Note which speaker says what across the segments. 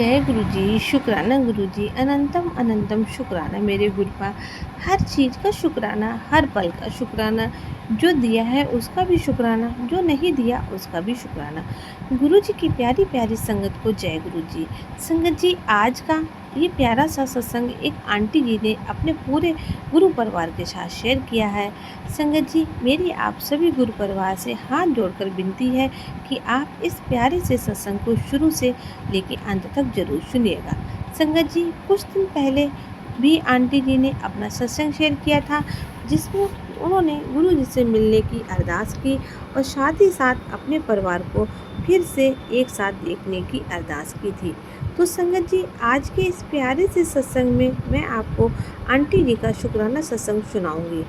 Speaker 1: जय गुरुजी, शुक्राना गुरुजी, अनंतम अनंतम शुक्राना मेरे गुरुपा। हर चीज़ का शुक्राना, हर पल का शुक्राना। जो दिया है उसका भी शुक्राना, जो नहीं दिया उसका भी शुक्राना। गुरुजी की प्यारी प्यारी संगत को जय गुरुजी। संगत जी, आज का ये प्यारा सा सत्संग एक आंटी जी ने अपने पूरे गुरु परिवार के साथ शेयर किया है। संगत जी, मेरी आप सभी गुरु परिवार से हाथ जोड़कर विनती है कि आप इस प्यारे से सत्संग को शुरू से लेके अंत तक जरूर सुनिएगा। संगत जी, कुछ दिन पहले भी आंटी जी ने अपना सत्संग शेयर किया था, जिसमें उन्होंने गुरु जी से मिलने की अरदास की और साथ ही साथ अपने परिवार को फिर से एक साथ देखने की अरदास की थी। तो संगत जी, आज के इस प्यारे से सत्संग में मैं आपको आंटी जी का शुक्राना सत्संग सुनाऊंगी।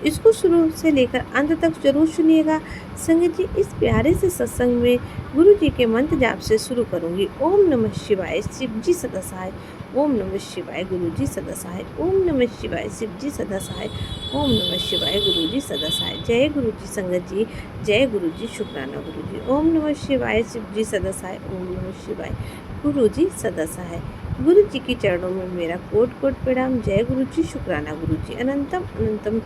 Speaker 1: इसको शुरू से लेकर अंत तक जरूर सुनिएगा। संगत जी, इस प्यारे से सत्संग में गुरु जी के मंत्र जाप से शुरू करूंगी। ओम नमः शिवाय, शिव जी सदा सहाय। ओम नमः शिवाय, गुरु जी सदा सहाय। ओम नमः शिवाय, शिव जी सदा सहाय। ओम नमः शिवाय, गुरु जी सदा सहाय। जय गुरु जी संगत जी, जय गुरु जी, शुक्राना गुरु जी। ओम नमः शिवाय, शिव जी सदा सहाय। ओम नमः शिवाय, गुरु जी सदा सहाय। गुरु जी के चरणों में मेरा कोट कोट प्रणाम। जय गुरु जी, शुक्राना गुरु जी, अनंतम अनंतम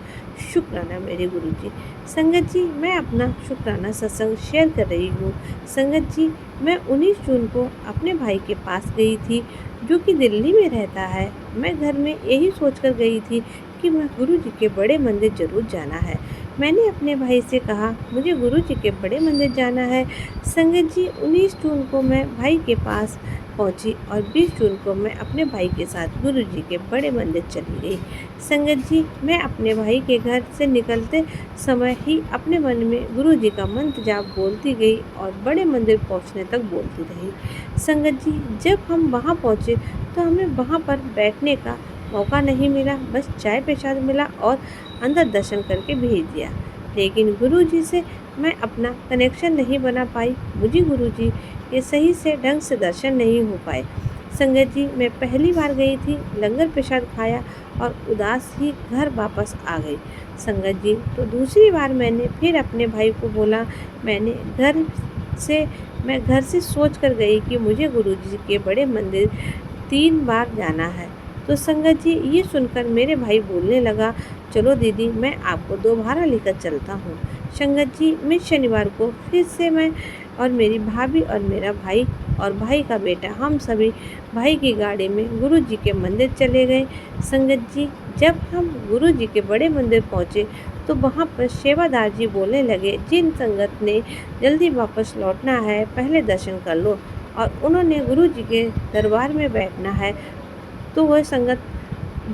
Speaker 1: शुक्राना मेरे गुरु जी। संगत जी, मैं अपना शुक्राना सत्संग शेयर कर रही हूँ। संगत जी, मैं 19 जून को अपने भाई के पास गई थी, जो कि दिल्ली में रहता है। मैं घर में यही सोचकर गई थी कि मैं गुरु जी के बड़े मंदिर जरूर जाना है। मैंने अपने भाई से कहा, मुझे गुरु जी के बड़े मंदिर जाना है। संगत जी, 19 जून को मैं भाई के पास पहुंची और 20 जून को मैं अपने भाई के साथ गुरु जी के बड़े मंदिर चली गई। संगत जी, मैं अपने भाई के घर से निकलते समय ही अपने मन में गुरु जी का मंत्र जाप बोलती गई और बड़े मंदिर पहुंचने तक बोलती रही। संगत जी, जब हम वहां पहुंचे तो हमें वहां पर बैठने का मौका नहीं मिला, बस चाय प्रसाद मिला और अंदर दर्शन करके भेज दिया। लेकिन गुरु जी से मैं अपना कनेक्शन नहीं बना पाई। मुझे गुरु जी के सही से ढंग से दर्शन नहीं हो पाए। संगत जी, मैं पहली बार गई थी, लंगर प्रसाद खाया और उदास ही घर वापस आ गई। संगत जी, तो दूसरी बार मैंने फिर अपने भाई को बोला। मैं घर से सोच कर गई कि मुझे गुरु जी के बड़े मंदिर 3 बार जाना है। तो संगत जी, ये सुनकर मेरे भाई बोलने लगा, चलो दीदी, मैं आपको 2 भाड़ा लेकर चलता हूँ। संगत जी, मैं शनिवार को फिर से मैं और मेरी भाभी और मेरा भाई और भाई का बेटा, हम सभी भाई की गाड़ी में गुरु जी के मंदिर चले गए। संगत जी, जब हम गुरु जी के बड़े मंदिर पहुँचे तो वहाँ पर सेवादार जी बोलने लगे, जिन संगत ने जल्दी वापस लौटना है पहले दर्शन कर लो, और उन्होंने गुरु जी के दरबार में बैठना है तो वह संगत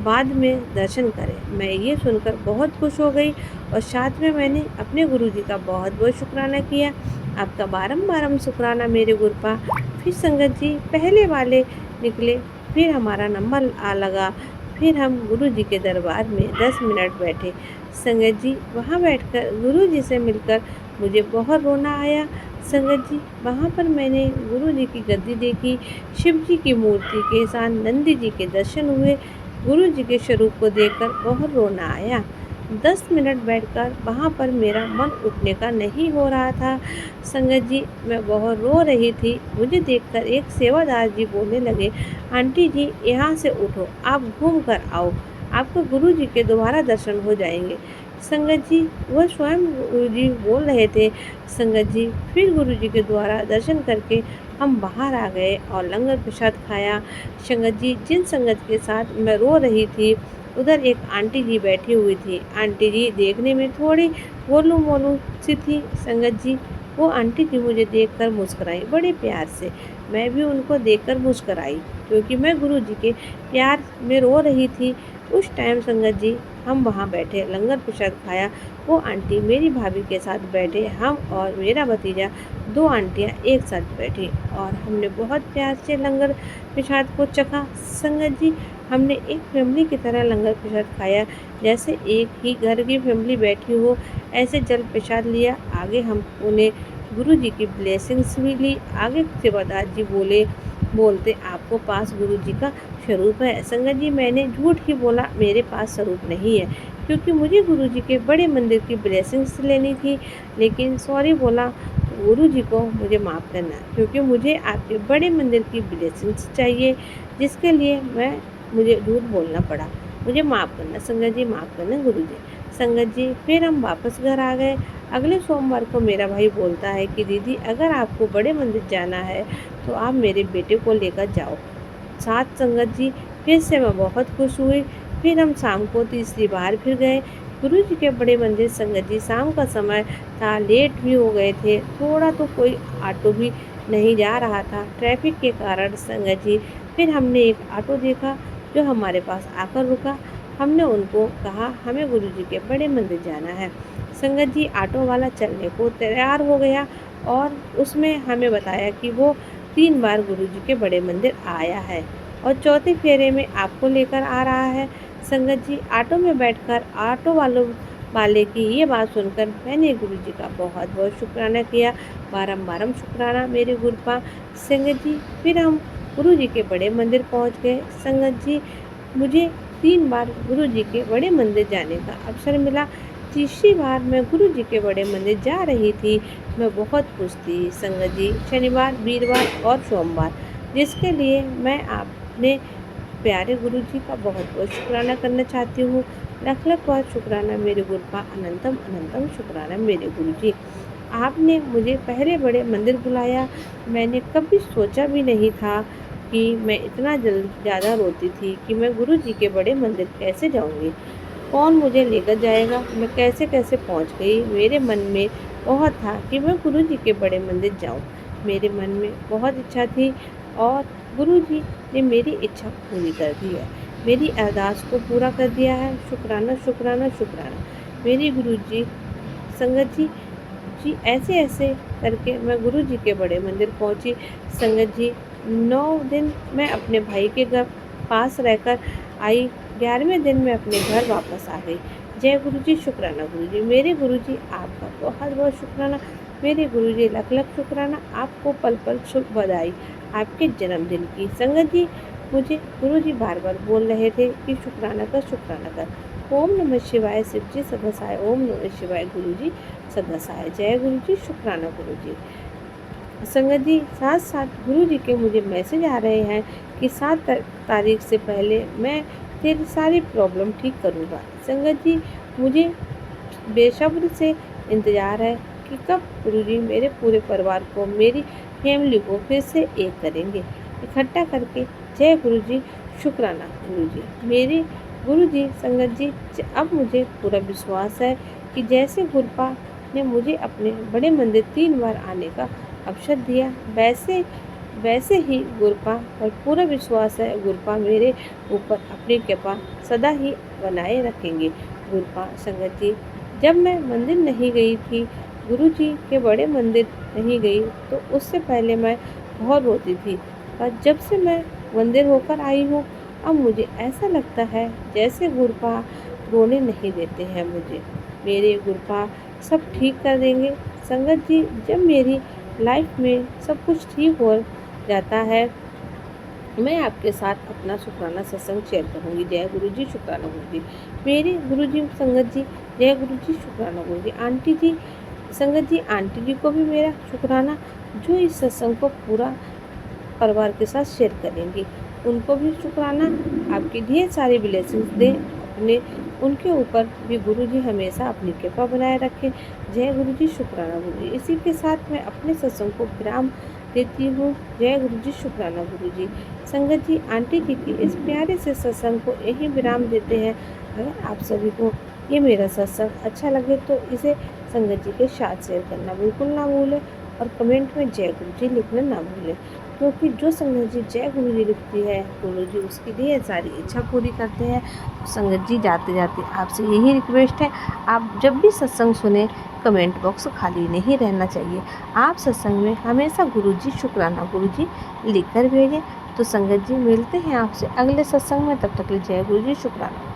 Speaker 1: बाद में दर्शन करें। मैं ये सुनकर बहुत खुश हो गई और साथ में मैंने अपने गुरु जी का बहुत बहुत शुक्राना किया। आपका बारम्बार शुक्राना मेरे गुरुपा। फिर संगत जी, पहले वाले निकले, फिर हमारा नंबर आ लगा। फिर हम गुरु जी के दरबार में 10 मिनट बैठे। संगत जी, वहाँ बैठकर गुरु जी से मिलकर मुझे बहुत रोना आया। संगत जी, वहाँ पर मैंने गुरु जी की गद्दी देखी, शिव जी की मूर्ति के साथ नंदी जी के दर्शन हुए। गुरु जी के स्वरूप को देखकर बहुत रोना आया। 10 मिनट बैठकर वहाँ पर मेरा मन उठने का नहीं हो रहा था। संगत जी, मैं बहुत रो रही थी। मुझे देखकर एक सेवादार जी बोलने लगे, आंटी जी, यहाँ से उठो, आप घूम कर आओ, आपको गुरु जी के दोबारा दर्शन हो जाएंगे। संगत जी, वह स्वयं गुरु जी बोल रहे थे। संगत जी, फिर गुरु जी के द्वारा दर्शन करके हम बाहर आ गए और लंगर प्रसाद खाया। संगत जी, जिन संगत के साथ मैं रो रही थी, उधर एक आंटी जी बैठी हुई थी। आंटी जी देखने में थोड़ी गोलू मोलू सी थी। संगत जी, वो आंटी जी मुझे देखकर मुस्कुराई बड़े प्यार से। मैं भी उनको देखकर मुस्कुराई, क्योंकि मैं गुरु जी के प्यार में रो रही थी। उस टाइम संगत जी, हम वहाँ बैठे, लंगर प्रसाद खाया। वो आंटी मेरी भाभी के साथ बैठे, हम और मेरा भतीजा, 2 आंटियाँ एक साथ बैठी और हमने बहुत प्यार से लंगर प्रसाद को चखा। संगत जी, हमने एक फैमिली की तरह लंगर प्रसाद खाया, जैसे एक ही घर की फैमिली बैठी हो, ऐसे जल प्रसाद लिया। आगे हम उन्हें गुरु जी की ब्लेसिंग्स भी ली। आगे सेवादार जी बोलते, आपको पास गुरु जी का स्वरूप है। संगत जी, मैंने झूठ ही बोला, मेरे पास स्वरूप नहीं है, क्योंकि मुझे गुरु जी के बड़े मंदिर की ब्लेसिंग्स लेनी थी। लेकिन सॉरी बोला, गुरु जी को मुझे माफ़ करना, क्योंकि मुझे आपके बड़े मंदिर की ब्लेसिंग्स चाहिए, जिसके लिए मुझे झूठ बोलना पड़ा। मुझे माफ़ करना संगत जी, माफ़ करना गुरु जी। संगत जी फिर हम वापस घर आ गए। अगले सोमवार को मेरा भाई बोलता है कि दीदी, अगर आपको बड़े मंदिर जाना है तो आप मेरे बेटे को लेकर जाओ साथ। संगत जी फिर से मैं बहुत खुश हुई। फिर हम शाम को तीसरी बार फिर गए गुरु जी के बड़े मंदिर। संगत जी शाम का समय था, लेट भी हो गए थे थोड़ा, तो कोई ऑटो भी नहीं जा रहा था ट्रैफिक के कारण। संगत जी फिर हमने एक ऑटो देखा जो हमारे पास आकर रुका। हमने उनको कहा हमें गुरु जी के बड़े मंदिर जाना है। संगत जी ऑटो वाला चलने को तैयार हो गया और उसमें हमें बताया कि वो 3 बार गुरु जी के बड़े मंदिर आया है और चौथे फेरे में आपको लेकर आ रहा है। संगत जी ऑटो में बैठकर ऑटो वाले की ये बात सुनकर मैंने गुरु जी का बहुत बहुत शुक्राना किया। बारम्बार शुक्राना मेरे गुरुपा। संगत जी फिर हम गुरु जी के बड़े मंदिर पहुंच गए। संगत जी मुझे 3 बार गुरु जी के बड़े मंदिर जाने का अवसर मिला। तीसरी बार मैं गुरु जी के बड़े मंदिर जा रही थी। मैं बहुत खुश थी संगत जी। शनिवार, वीरवार और सोमवार, जिसके लिए मैं अपने प्यारे गुरु जी का बहुत बहुत शुक्राना करना चाहती हूँ। लख लख बार शुक्राना मेरे गुरुपा, अनंतम अनंतम शुक्राना मेरे गुरु जी। आपने मुझे पहले बड़े मंदिर बुलाया। मैंने कभी सोचा भी नहीं था कि मैं इतना ज़्यादा रोती थी कि मैं गुरु जी के बड़े मंदिर कैसे जाऊंगी, कौन मुझे लेकर जाएगा, मैं कैसे कैसे पहुंच गई। मेरे मन में बहुत था कि मैं गुरु जी के बड़े मंदिर जाऊं। मेरे मन में बहुत इच्छा थी और गुरु जी ने मेरी इच्छा पूरी कर दी है, मेरी अरदास को पूरा कर दिया है। शुक्राना शुक्राना शुक्राना मेरी गुरु जी। संगत जी ऐसे ऐसे करके मैं गुरु जी के बड़े मंदिर पहुंची। संगत जी 9 दिन मैं अपने भाई के घर पास रहकर आई। 11वें दिन मैं अपने घर वापस आ गई। जय गुरु जी, शुक्राना गुरु जी। मेरे गुरु जी आपका बहुत बहुत शुक्राना। मेरे गुरु जी लख लख शुक्राना। आपको पल पल शुभ बधाई आपके जन्मदिन की। संगत जी मुझे गुरु जी बार बार बोल रहे थे कि शुक्राना कर, शुक्राना कर। ओम नमः शिवाय शिव जी सदा सहाय। ओम नमः शिवाय गुरु जी सदा सहाय। जय गुरु जी, शुक्राना गुरु जी। संगत जी साथ साथ गुरु जी के मुझे मैसेज आ रहे हैं कि 7 तारीख से पहले मैं तेरी सारी प्रॉब्लम ठीक करूँगा। संगत जी मुझे बेसब्र से इंतज़ार है कि कब गुरु जी मेरे पूरे परिवार को, मेरी फैमिली को फिर से एक करेंगे, इकट्ठा करके। जय गुरु जी, शुक्राना गुरु जी। मेरे गुरु जी। संगत जी अब मुझे पूरा विश्वास है कि जैसे गुरुपा ने मुझे अपने बड़े मंदिर 3 बार आने का अवसर दिया, वैसे ही गुरुपा पर पूरा विश्वास है। गुरुपा मेरे ऊपर अपनी कृपा सदा ही बनाए रखेंगे। गुरुपा। संगत जी जब मैं मंदिर नहीं गई थी, गुरु जी के बड़े मंदिर नहीं गई, तो उससे पहले मैं बहुत रोती थी। और जब से मैं मंदिर होकर आई हूँ, अब मुझे ऐसा लगता है जैसे गुरुपा रोने नहीं देते हैं मुझे। मेरे गुरुपा सब ठीक कर देंगे। संगत जी जब मेरी लाइफ में सब कुछ ठीक हो जाता है, मैं आपके साथ अपना शुक्राना सत्संग शेयर करूंगी। जय गुरु जी, शुक्राना गुरु जी। मेरे गुरु जी। संगत जी जय गुरु जी, शुक्राना गुरु जी। आंटी जी। संगत जी आंटी जी को भी मेरा शुक्राना, जो इस सत्संग को पूरा परिवार के साथ शेयर करेंगी। उनको भी शुक्राना। आपकी ढेर सारी ब्लेसिंग्स दें अपने, उनके ऊपर भी गुरु जी हमेशा अपनी कृपा बनाए रखें। जय गुरु जी, शुक्राना गुरु जी। इसी के साथ मैं अपने सत्संग को विराम देती हूँ। जय गुरु जी, शुक्राना गुरु जी। संगत जी आंटी जी की इस प्यारे से सत्संग को यही विराम देते हैं। अगर आप सभी को ये मेरा सत्संग अच्छा लगे तो इसे संगत जी के साथ शेयर करना बिल्कुल ना भूलें और कमेंट में जय गुरु जी लिखना ना भूलें, क्योंकि जो संगत जी जय गुरु जी लिखती है, गुरु जी उसकी ढेर सारी इच्छा पूरी करते हैं। तो संगत जी जाते जाते आपसे यही रिक्वेस्ट है, आप जब भी सत्संग सुने कमेंट बॉक्स खाली नहीं रहना चाहिए। आप सत्संग में हमेशा गुरु जी, शुक्राना गुरु जी लिख कर भेजें। तो संगत जी मिलते हैं आपसे अगले सत्संग में, तब तक के लिए जय गुरु जी, शुक्राना।